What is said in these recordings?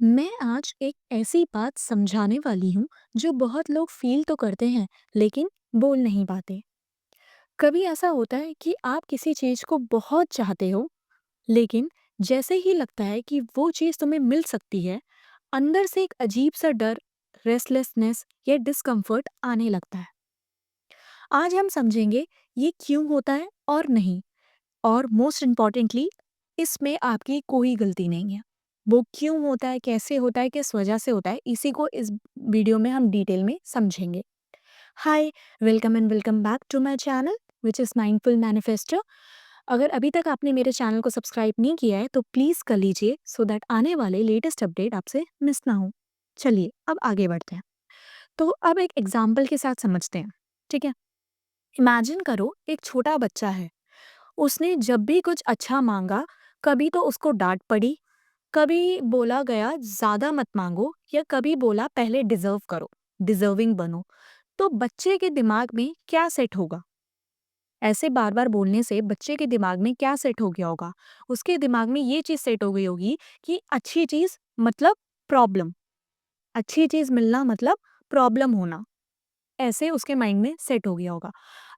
मैं आज एक ऐसी बात समझाने वाली हूँ जो बहुत लोग फील तो करते हैं लेकिन बोल नहीं पाते। कभी ऐसा होता है कि आप किसी चीज़ को बहुत चाहते हो, लेकिन जैसे ही लगता है कि वो चीज़ तुम्हें मिल सकती है, अंदर से एक अजीब सा डर, रेस्टलेसनेस या डिस्कम्फर्ट आने लगता है। आज हम समझेंगे ये क्यों होता है और नहीं, और मोस्ट इम्पॉर्टेंटली इसमें आपकी कोई गलती नहीं है। वो क्यों होता है, कैसे होता है, किस वजह से होता है, इसी को इस वीडियो में हम डिटेल में समझेंगे। Hi, welcome and welcome back to my channel which is mindful manifesto. अगर अभी तक आपने मेरे चैनल को सब्सक्राइब नहीं किया है तो प्लीज़ कर लीजिए सो दैट आने वाले लेटेस्ट अपडेट आपसे मिस ना हो। चलिए अब आगे बढ़ते हैं। तो अब एक एग्जाम्पल के साथ समझते हैं। ठीक है, इमेजिन करो एक छोटा बच्चा है। उसने जब भी कुछ अच्छा मांगा, कभी तो उसको डांट पड़ी, कभी बोला गया ज़्यादा मत माँगो, या कभी बोला पहले डिज़र्व करो, डिज़र्विंग बनो। तो बच्चे के दिमाग में क्या सेट होगा? ऐसे बार-बार बोलने से बच्चे के दिमाग में क्या सेट हो गया होगा? उसके दिमाग में ये चीज़ सेट हो गई होगी कि अच्छी चीज़ मतलब प्रॉब्लम, अच्छी चीज़ मिलना मतलब प्रॉब्लम होना। ऐसे उसके माइंड में सेट हो गया होगा।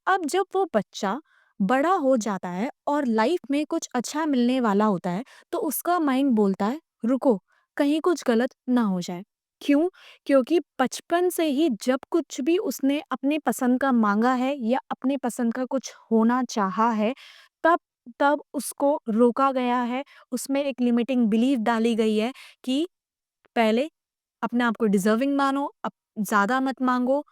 अब जब वो बच्चा बड़ा हो जाता है और लाइफ में कुछ अच्छा मिलने वाला होता है, तो उसका माइंड बोलता है रुको, कहीं कुछ गलत ना हो जाए। क्यों? क्योंकि बचपन से ही जब कुछ भी उसने अपने पसंद का मांगा है या अपने पसंद का कुछ होना चाहा है, तब तब उसको रोका गया है। उसमें एक लिमिटिंग बिलीफ डाली गई है कि पहले अपने आप को डिजर्विंग मानो, अब ज्यादा मत मांगो,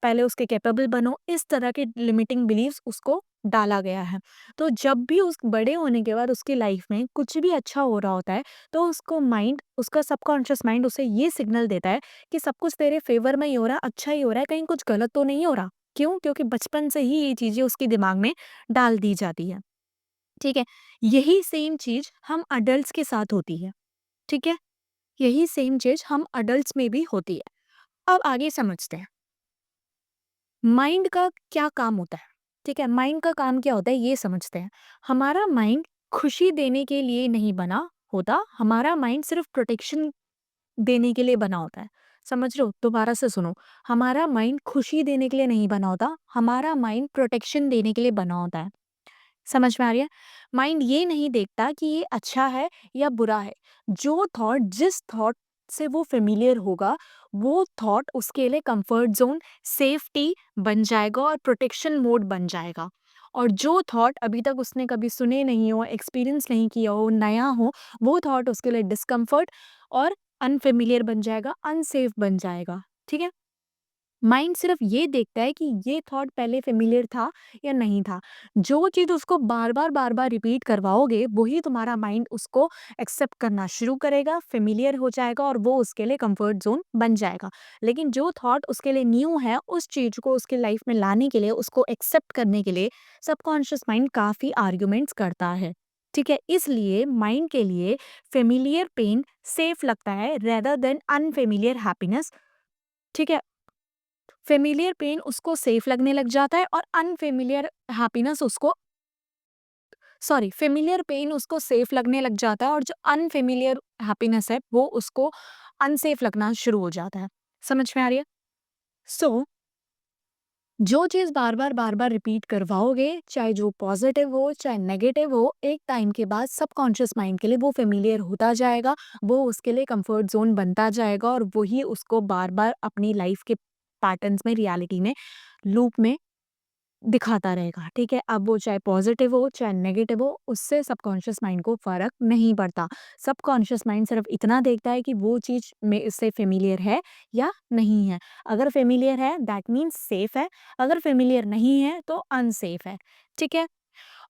पहले उसके कैपेबल बनो। इस तरह के लिमिटिंग बिलीव्स उसको डाला गया है। तो जब भी उस बड़े होने के बाद उसकी लाइफ में कुछ भी अच्छा हो रहा होता है, तो उसको माइंड, उसका सबकॉन्शियस माइंड उसे ये सिग्नल देता है कि सब कुछ तेरे फेवर में ही हो रहा है, अच्छा ही हो रहा है, कहीं कुछ गलत तो नहीं हो रहा। क्यों? क्योंकि बचपन से ही ये चीजें उसके दिमाग में डाल दी जाती है। ठीक है, यही सेम चीज हम अडल्ट के साथ होती है। ठीक है, यही सेम चीज हम अडल्ट में भी होती है। अब आगे समझते हैं माइंड का क्या काम होता है। ठीक है, माइंड का काम क्या होता है ये समझते हैं। हमारा माइंड खुशी देने के लिए नहीं बना होता, हमारा माइंड सिर्फ प्रोटेक्शन देने के लिए बना होता है। समझ रहे हो? दोबारा से सुनो। हमारा माइंड खुशी देने के लिए नहीं बना होता, हमारा माइंड प्रोटेक्शन देने के लिए बना होता है। समझ में आ रही है? माइंड ये नहीं देखता कि ये अच्छा है या बुरा है। जो थॉट, जिस थॉट से वो फेमिलियर होगा, वो थॉट उसके लिए कंफर्ट जोन, सेफ्टी बन जाएगा और प्रोटेक्शन मोड बन जाएगा। और जो थॉट अभी तक उसने कभी सुने नहीं हो, एक्सपीरियंस नहीं किया हो, नया हो, वो थॉट उसके लिए डिस्कम्फर्ट और अनफेमिलियर बन जाएगा, अनसेफ बन जाएगा। ठीक है? माइंड सिर्फ ये देखता है कि ये थॉट पहले फेमिलियर था या नहीं था। जो चीज़ उसको बार-बार रिपीट करवाओगे, वही तुम्हारा माइंड उसको एक्सेप्ट करना शुरू करेगा, फेमिलियर हो जाएगा और वो उसके लिए कंफर्ट ज़ोन बन जाएगा। लेकिन जो थॉट उसके लिए न्यू है, उस चीज़ को उसके लाइफ में लाने के लिए, उसको एक्सेप्ट करने के लिए सबकॉन्शियस माइंड काफ़ी आर्ग्यूमेंट्स करता है। ठीक है? इसलिए माइंड के लिए फेमिलियर पेन सेफ लगता है रेदर देन अनफेमिलियर हैप्पीनेस। ठीक है? फेमिलियर पेन उसको सेफ लगने लग जाता है और अनफेमिलियर हैप्पीनेस उसको, सॉरी, फेमिलियर पेन उसको सेफ लगने लग जाता है और जो अनफेमिलियर हैप्पीनेस है वो उसको अनसेफ लगना शुरू हो जाता है। समझ में आ रही है? सो जो चीज़ बार बार रिपीट करवाओगे, चाहे जो पॉजिटिव हो चाहे नेगेटिव हो, एक टाइम के बाद सबकॉन्शियस माइंड के लिए वो फेमिलियर होता जाएगा, वो उसके लिए कंफर्ट जोन बनता जाएगा और वही उसको बार बार अपनी लाइफ के पैटर्न्स में, रियलिटी में, लूप में दिखाता रहेगा। ठीक है, अब वो चाहे पॉजिटिव हो चाहे नेगेटिव हो, उससे सबकॉन्शियस माइंड को फर्क नहीं पड़ता। सबकॉन्शियस माइंड सिर्फ इतना देखता है कि वो चीज में इससे फेमिलियर है या नहीं है। अगर फेमिलियर है दैट मीन्स सेफ है, अगर फेमिलियर नहीं है तो अनसेफ है। ठीक है,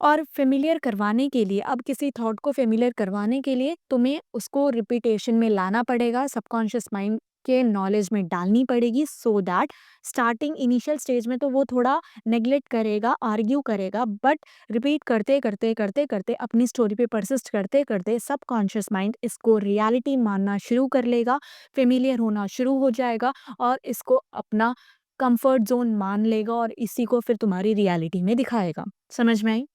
और फेमिलियर करवाने के लिए, अब किसी थॉट को फेमिलियर करवाने के लिए तुम्हें उसको रिपीटेशन में लाना पड़ेगा, सबकॉन्शियस माइंड के नॉलेज में डालनी पड़ेगी, so that starting initial stage में तो वो थोड़ा नेग्लेक्ट करेगा, आर्ग्यू करेगा, बट रिपीट करते करते करते करते अपनी स्टोरी पे परसिस्ट करते करते सबकॉन्शियस माइंड इसको रियलिटी मानना शुरू कर लेगा, फेमिलियर होना शुरू हो जाएगा और इसको अपना कंफर्ट जोन मान लेगा और इसी को फिर तुम्हारी रियलिटी में दिखाएगा। समझ में आई?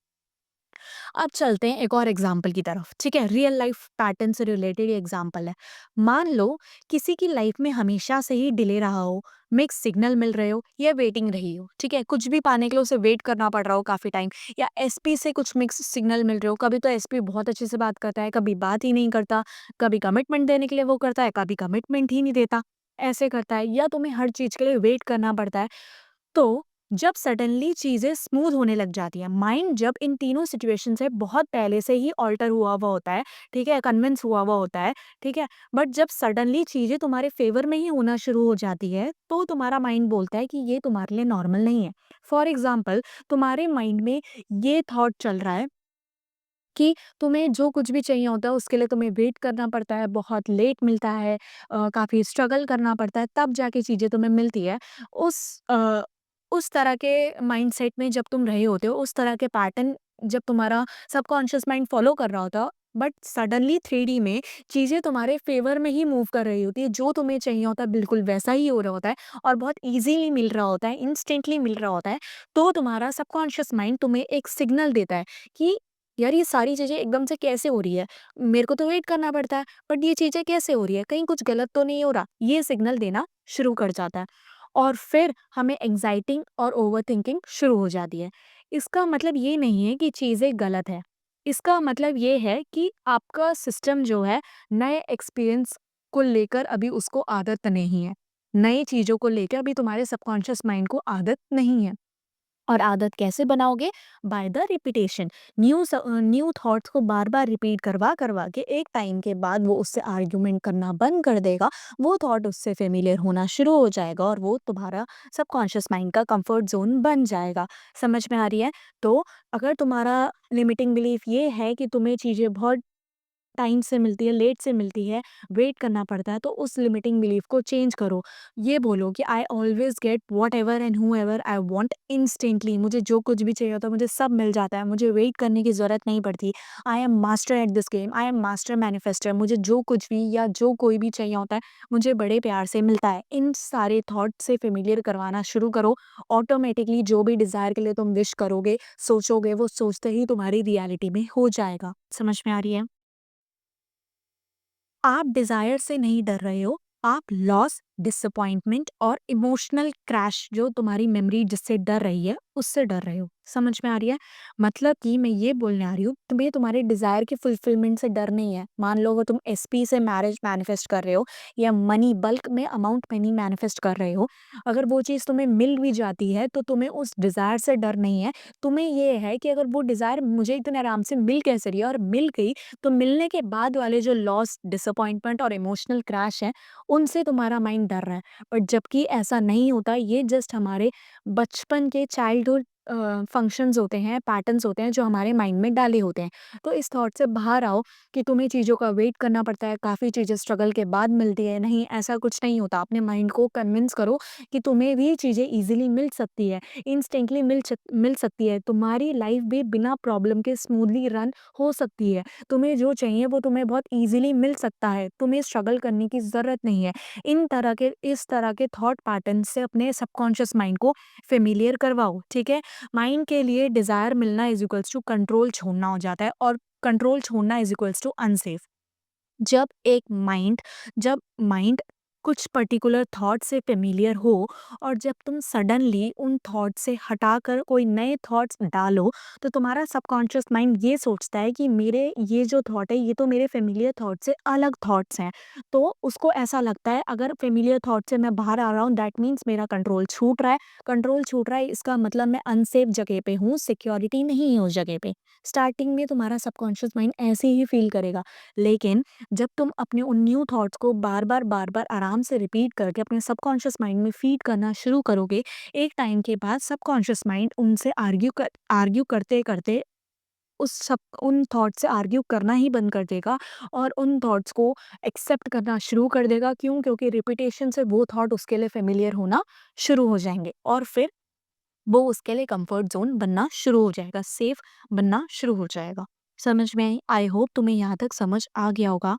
अब चलते हैं एक और एग्जाम्पल की तरफ, ठीक है? रियल लाइफ पैटर्न से रिलेटेड ये एग्जाम्पल है। मान लो किसी की लाइफ में हमेशा से ही डिले रहा हो, मिक्स सिग्नल मिल रहे हो या वेटिंग रही हो, ठीक है? कुछ भी पाने के लिए उसे वेट करना पड़ रहा हो काफ़ी टाइम, या एसपी से कुछ मिक्स सिग्नल मिल रहे हो। कभी तो एसपी बहुत अच्छे से बात करता है, कभी बात ही नहीं करता, कभी कमिटमेंट देने के लिए वो करता है, कभी कमिटमेंट ही नहीं देता, ऐसे करता है, या तुम्हें हर चीज़ के लिए वेट करना पड़ता है। तो जब सडनली चीज़ें स्मूथ होने लग जाती हैं, माइंड जब इन तीनों सिचुएशन से बहुत पहले से ही ऑल्टर हुआ हुआ होता है, ठीक है? कन्विंस हुआ हुआ होता है, ठीक है? बट जब सडनली चीज़ें तुम्हारे फ़ेवर में ही होना शुरू हो जाती है, तो तुम्हारा माइंड बोलता है कि ये तुम्हारे लिए नॉर्मल नहीं है। फॉर एग्ज़ाम्पल, तुम्हारे माइंड में ये थॉट चल रहा है कि तुम्हें जो कुछ भी चाहिए होता है उसके लिए तुम्हें वेट करना पड़ता है, बहुत लेट मिलता है, काफ़ी स्ट्रगल करना पड़ता है, तब जाके चीज़ें तुम्हें मिलती है। उस अ, उस तरह के माइंडसेट में जब तुम रहे होते हो, उस तरह के पैटर्न जब तुम्हारा सबकॉन्शियस माइंड फ़ॉलो कर रहा होता है, बट सडनली 3D में चीज़ें तुम्हारे फ़ेवर में ही मूव कर रही होती है, जो तुम्हें चाहिए होता है बिल्कुल वैसा ही हो रहा होता है और बहुत ईज़िली मिल रहा होता है, इंस्टेंटली मिल रहा होता है। तो तुम्हारा सबकॉन्शियस माइंड तुम्हें एक सिग्नल देता है कि यार ये सारी चीज़ें एकदम से कैसे हो रही है? मेरे को तो वेट करना पड़ता है, बट ये चीज़ें कैसे हो रही है? कहीं कुछ गलत तो नहीं हो रहा? ये सिग्नल देना शुरू कर जाता है और फिर हमें एंग्ज़ायटी और ओवरथिंकिंग शुरू हो जाती है। इसका मतलब ये नहीं है कि चीज़ें गलत है। इसका मतलब ये है कि आपका सिस्टम जो है नए एक्सपीरियंस को लेकर अभी उसको आदत नहीं है। नई चीज़ों को लेकर अभी तुम्हारे सबकॉन्शियस माइंड को आदत नहीं है। और आदत कैसे बनाओगे? By the repetition. New thoughts को बार बार रिपीट करवा करवा के एक टाइम के बाद वो उससे आर्ग्यूमेंट करना बंद कर देगा, वो थॉट उससे फेमिलियर होना शुरू हो जाएगा और वो तुम्हारा सबकॉन्शियस माइंड का कंफर्ट जोन बन जाएगा। समझ में आ रही है? तो अगर तुम्हारा लिमिटिंग बिलीफ ये है कि तुम्हें चीज़ें बहुत टाइम से मिलती है, लेट से मिलती है, वेट करना पड़ता है, तो उस लिमिटिंग बिलीफ को चेंज करो। ये बोलो कि I always get whatever and whoever I want instantly. मुझे जो कुछ भी चाहिए होता है, मुझे सब मिल जाता है, मुझे वेट करने की ज़रूरत नहीं पड़ती। I am master at this game, I am master manifester. मुझे जो कुछ भी या जो कोई भी चाहिए होता है, मुझे बड़े प्यार से मिलता है। इन सारे थॉट से फ़ेमिलियर करवाना शुरू करो। ऑटोमैटिकली जो भी डिज़ायर के लिए तुम विश करोगे, सोचोगे, वो सोचते ही तुम्हारी रियलिटी में हो जाएगा। समझ में आ रही है? आप डिज़ायर से नहीं डर रहे हो, आप लॉस, डिसअपॉइंटमेंट और इमोशनल क्रैश जो तुम्हारी मेमोरी जिससे डर रही है, उससे डर रहे हो। समझ में आ रही है? मतलब कि मैं ये बोलने आ रही हूँ, तुम्हें तुम्हारे डिज़ायर की फुलफिलमेंट से डर नहीं है। मान लो अगर तुम एसपी से मैरिज मैनिफेस्ट कर रहे हो या मनी बल्क में अमाउंट मनी मैनिफेस्ट कर रहे हो, अगर वो चीज़ तुम्हें मिल भी जाती है, तो तुम्हें उस डिज़ायर से डर नहीं है। तुम्हें ये है कि अगर वो डिज़ायर मुझे इतने आराम से मिल कैसे रही है और मिल गई, तो मिलने के बाद वाले जो लॉस, डिसअपॉइंटमेंट और इमोशनल क्रैश है, उनसे तुम्हारा माइंड डर रहा है। बट जबकि ऐसा नहीं होता, ये जस्ट हमारे बचपन के चाइल्डहुड फंक्शंस होते हैं, पैटर्न्स होते हैं जो हमारे माइंड में डाले होते हैं। तो इस थॉट से बाहर आओ कि तुम्हें चीज़ों का वेट करना पड़ता है, काफ़ी चीज़ें स्ट्रगल के बाद मिलती है। नहीं, ऐसा कुछ नहीं होता। अपने माइंड को कन्विंस करो कि तुम्हें भी चीज़ें ईज़िली मिल सकती है, इंस्टेंटली मिल सकती है। तुम्हारी लाइफ भी बिना प्रॉब्लम के स्मूथली रन हो सकती है। तुम्हें जो चाहिए वो तुम्हें बहुत ईज़िली मिल सकता है। तुम्हें स्ट्रगल करने की ज़रूरत नहीं है। इस तरह के थॉट पैटर्न से अपने सबकॉन्शियस माइंड को फ़ेमिलियर करवाओ, ठीक है? माइंड के लिए डिज़ायर मिलना इज़ इक्वल्स टू कंट्रोल छोड़ना हो जाता है और कंट्रोल छोड़ना इज़ इक्वल्स टू अनसेफ। जब एक माइंड जब माइंड कुछ पर्टिकुलर थॉट से फेमिलियर हो और जब तुम सडनली उन थॉट से हटाकर कोई नए थॉट्स डालो, तो तुम्हारा सबकॉन्शियस माइंड ये सोचता है कि मेरे ये जो थॉट है ये तो मेरे फेमिलियर थॉट से अलग थॉट्स हैं। तो उसको ऐसा लगता है अगर फेमिलियर थॉट से मैं बाहर आ रहा हूँ, दैट मीन्स मेरा कंट्रोल छूट रहा है। कंट्रोल छूट रहा है इसका मतलब मैं अनसेफ जगह पे हूँ, सिक्योरिटी नहीं है उस जगह पे। स्टार्टिंग में तुम्हारा सबकॉन्शियस माइंड ऐसे ही फील करेगा, लेकिन जब तुम अपने उन न्यू थॉट्स को बार-बार आराम से रिपीट करके अपने सबकॉन्शियस माइंड में फीड करना शुरू करोगे, एक टाइम के बाद सबकॉन्शियस माइंड उनसे आर्ग्यू करते-करते उन थॉट से आर्ग्यू करना ही बंद कर देगा और उन थॉट्स को एक्सेप्ट करना शुरू कर देगा। क्यों? क्योंकि रिपिटेशन से वो थॉट उसके लिए फ़ेमिलियर होना शुरू हो जाएँगे और फिर वो उसके लिए कंफर्ट ज़ोन बनना शुरू हो जाएगा, सेफ बनना शुरू हो जाएगा। समझ में आई? आई होप तुम्हें यहाँ तक समझ आ गया होगा।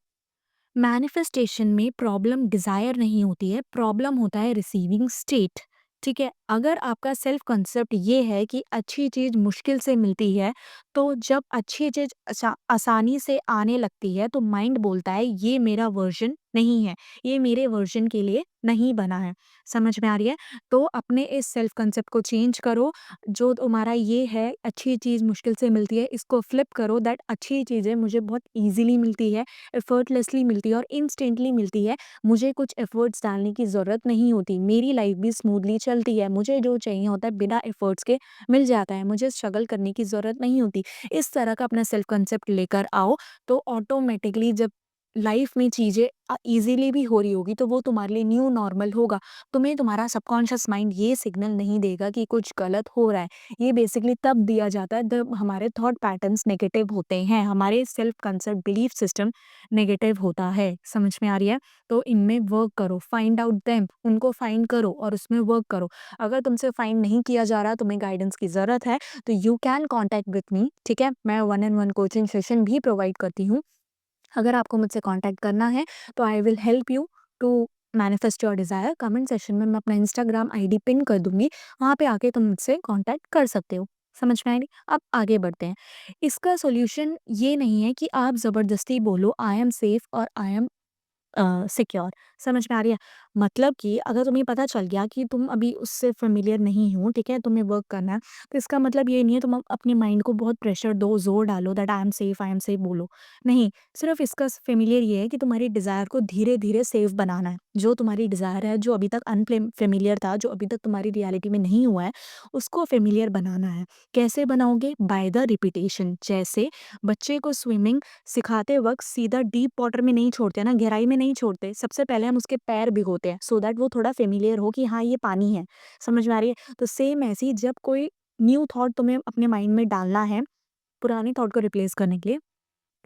मैनिफेस्टेशन में प्रॉब्लम डिजायर नहीं होती है, प्रॉब्लम होता है रिसीविंग स्टेट। ठीक है? अगर आपका सेल्फ कंसेप्ट ये है कि अच्छी चीज़ मुश्किल से मिलती है, तो जब अच्छी चीज़ आसानी से आने लगती है, तो माइंड बोलता है ये मेरा वर्ज़न नहीं है, ये मेरे वर्ज़न के लिए नहीं बना है। समझ में आ रही है? तो अपने इस सेल्फ कंसेप्ट को चेंज करो। जो तुम्हारा ये है अच्छी चीज़ मुश्किल से मिलती है, इसको फ्लिप करो दैट अच्छी चीज़ें मुझे बहुत ईज़िली मिलती है, एफर्टलेसली मिलती है और इंस्टेंटली मिलती है। मुझे कुछ एफर्ट्स डालने की ज़रूरत नहीं होती, मेरी लाइफ़ भी स्मूथली चलती है, मुझे जो चाहिए होता है बिना एफर्ट्स के मिल जाता है, मुझे स्ट्रगल करने की ज़रूरत नहीं होती। इस तरह का अपना सेल्फ कांसेप्ट लेकर आओ, तो ऑटोमैटिकली जब लाइफ़ में चीज़ें ईज़िली भी हो रही होगी, तो वो तुम्हारे लिए न्यू नॉर्मल होगा। तुम्हें तुम्हारा सबकॉन्शियस माइंड ये सिग्नल नहीं देगा कि कुछ गलत हो रहा है। ये बेसिकली तब दिया जाता है जब हमारे थॉट पैटर्न्स नेगेटिव होते हैं, हमारे self concept belief system negative होता है। समझ में आ रही है? तो इनमें वर्क करो, फाइंड आउट देम, उनको फाइंड करो और उसमें वर्क करो। अगर तुमसे फाइंड नहीं किया जा रहा, तुम्हें गाइडेंस की ज़रूरत है, तो you can contact with me, ठीक है? मैं one and one coaching session भी प्रोवाइड करती हूँ। अगर आपको मुझसे कॉन्टैक्ट करना है, तो I will help you to manifest your desire. Comment section में मैं अपना इंस्टाग्राम आईडी पिन कर दूँगी, वहाँ पे आके तुम मुझसे कॉन्टैक्ट कर सकते हो। समझ में आई? अब आगे बढ़ते हैं। इसका सॉल्यूशन ये नहीं है कि आप ज़बरदस्ती बोलो आई एम सेफ और आई एम सिक्योर। समझ में आ रही है? मतलब कि अगर तुम्हें पता चल गया कि तुम अभी उससे फ़ैमिलियर नहीं हो, ठीक है? तुम्हें वर्क करना है, तो इसका मतलब ये नहीं है तुम अपने माइंड को बहुत प्रेशर दो, ज़ोर डालो दैट आई एम सेफ बोलो। नहीं, सिर्फ़ इसका फ़ैमिलियर ये है कि तुम्हारी डिज़ायर को धीरे-धीरे सेफ बनाना है। जो तुम्हारी डिज़ायर है, जो अभी तक फ़ैमिलियर था, जो अभी तक तुम्हारी रियलिटी में नहीं हुआ है, उसको फ़ैमिलियर बनाना है। कैसे बनाओगे? By the repetition. जैसे बच्चे को स्विमिंग सिखाते वक़्त सीधा डीप वाटर में नहीं छोड़ते हैं ना, गहराई में नहीं छोड़ते। सबसे पहले हम उसके पैर भिगोते हैं सो दैट वो थोड़ा फ़ैमिलियर हो कि हाँ, ये पानी है। समझ में आ रही है? तो सेम ऐसे ही जब कोई न्यू थॉट तुम्हें अपने माइंड में डालना है, पुराने थॉट को रिप्लेस करने के लिए,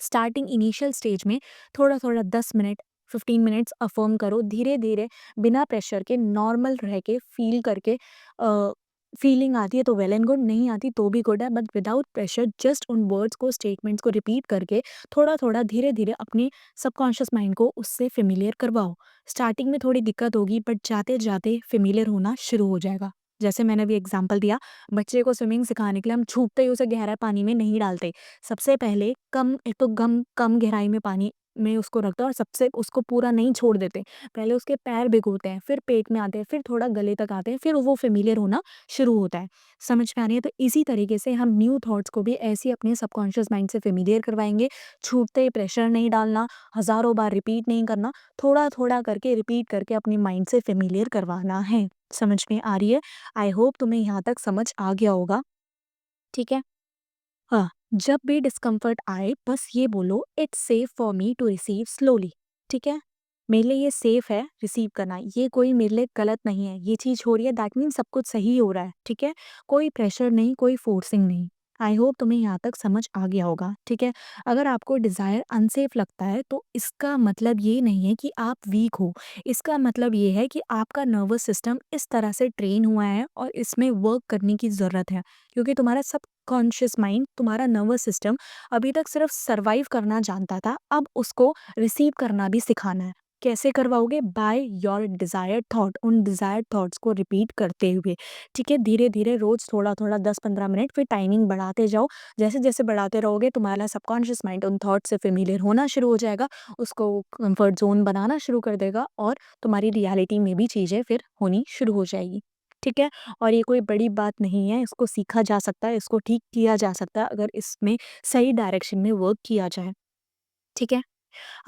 स्टार्टिंग इनिशियल स्टेज में थोड़ा-थोड़ा 10 मिनट, 15 मिनट्स अफ़र्म करो, धीरे-धीरे बिना प्रेशर के नॉर्मल रह के फ़ील करके फीलिंग आती है तो वेल एंड गुड, नहीं आती तो भी गुड है, बट विदाउट प्रेशर जस्ट उन वर्ड्स को, स्टेटमेंट्स को रिपीट करके थोड़ा-थोड़ा, धीरे-धीरे अपने सबकॉन्शियस माइंड को उससे फ़ैमिलियर करवाओ। स्टार्टिंग में थोड़ी दिक्कत होगी बट जाते-जाते फ़ैमिलियर होना शुरू हो जाएगा। जैसे मैंने अभी एग्ज़ाम्पल दिया, बच्चे को स्विमिंग सिखाने के लिए हम छूटते ही उसे गहरा पानी में नहीं डालते। सबसे पहले कम एक तो गम कम गहराई में पानी में उसको रखते हैं और सबसे उसको पूरा नहीं छोड़ देते। पहले उसके पैर भिगोते हैं, फिर पेट में आते हैं, फिर थोड़ा गले तक आते हैं, फिर वो फ़ैमिलियर होना शुरू होता है। समझ में आ रही है? तो इसी तरीके से हम न्यू थॉट्स को भी ऐसे ही अपने सबकॉन्शियस माइंड से फ़ैमिलियर करवाएँगे। छूटते ही प्रेशर नहीं डालना, हज़ारों बार रिपीट नहीं करना, थोड़ा-थोड़ा करके रिपीट करके अपने माइंड से फ़ैमिलियर करवाना है। समझ में आ रही है? आई होप तुम्हें यहाँ तक समझ आ गया होगा। ठीक है? हाँ, जब भी डिस्कम्फर्ट आए बस ये बोलो it's safe for me to receive slowly. ठीक है? मेरे लिए ये सेफ है रिसीव करना, ये कोई मेरे लिए गलत नहीं है, ये चीज़ हो रही है दैट मीन्स सब कुछ सही हो रहा है। ठीक है? कोई प्रेशर नहीं, कोई फोर्सिंग नहीं। आई होप तुम्हें यहाँ तक समझ आ गया होगा। ठीक है? अगर आपको डिज़ायर अनसेफ लगता है तो इसका मतलब ये नहीं है कि आप वीक हो, इसका मतलब ये है कि आपका नर्वस सिस्टम इस तरह से ट्रेन हुआ है और इसमें वर्क करने की ज़रूरत है, क्योंकि तुम्हारा सब कॉन्शियस माइंड, तुम्हारा नर्वस सिस्टम अभी तक सिर्फ सर्वाइव करना जानता था, अब उसको रिसीव करना भी सिखाना है। कैसे करवाओगे? बाय योर डिजायर्ड थॉट, उन डिजायर्ड थॉट्स को रिपीट करते हुए। ठीक है? धीरे धीरे रोज थोड़ा थोड़ा 10-15 मिनट, फिर टाइमिंग बढ़ाते जाओ। जैसे जैसे बढ़ाते रहोगे तुम्हारा सबकॉन्शियस माइंड उन थॉट से फेमिलियर होना शुरू हो जाएगा, उसको कंफर्ट जोन बनाना शुरू कर देगा और तुम्हारी रियलिटी में भी चीज़ें फिर होनी शुरू हो जाएगी। ठीक है? और ये कोई बड़ी बात नहीं है, इसको सीखा जा सकता है, इसको ठीक किया जा सकता है अगर इसमें सही डायरेक्शन में वर्क किया जाए। ठीक है?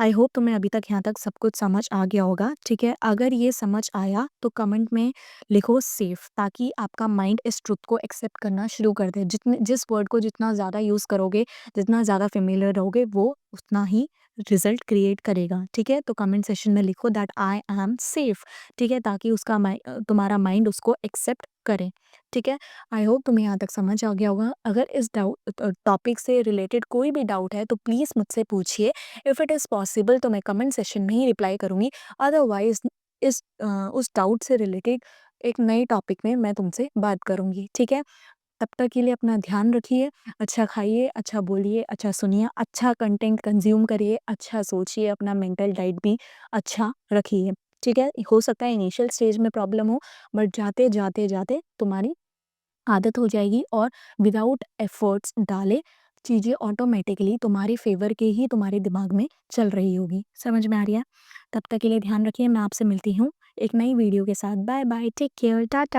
आई होप तुम्हें अभी तक यहाँ तक सब कुछ समझ आ गया होगा। ठीक है? अगर ये समझ आया तो कमेंट में लिखो सेफ, ताकि आपका माइंड इस ट्रुथ को एक्सेप्ट करना शुरू कर दे। जितने जिस वर्ड को जितना ज़्यादा यूज़ करोगे, जितना ज़्यादा फ़ेमिलियर रहोगे, वो उतना ही रिज़ल्ट क्रिएट करेगा। ठीक है? तो कमेंट सेक्शन में लिखो दैट आई एम सेफ। ठीक है? ताकि तुम्हारा माइंड उसको एक्सेप्ट करे। ठीक है? आई होप तुम्हें यहाँ तक समझ आ गया होगा। अगर इस टॉपिक से रिलेटेड कोई भी डाउट है तो प्लीज़ मुझसे पूछिए। इफ़ इट इज़ पॉसिबल तो मैं कमेंट सेशन में ही रिप्लाई करूँगी। अदरवाइज़ उस डाउट से रिलेटेड एक नए टॉपिक में मैं तुमसे बात करूँगी। ठीक है? तब तक के लिए अपना ध्यान रखिए, अच्छा खाइए, अच्छा बोलिए, अच्छा सुनिए, अच्छा कंटेंट कंज़्यूम करिए, अच्छा सोचिए, अपना मेंटल डाइट भी अच्छा रखिए। ठीक है? हो सकता है इनिशियल स्टेज में प्रॉब्लम हो, बट जाते, जाते, जाते तुम्हारी आदत हो जाएगी और विदाउट एफर्ट्स डाले चीज़ें ऑटोमेटिकली तुम्हारे फ़ेवर के ही तुम्हारे दिमाग में चल रही होगी। समझ में आ रही है? तब तक के लिए ध्यान रखिए, मैं आपसे मिलती हूँ एक नई वीडियो के साथ। Bye bye, take care, Tata.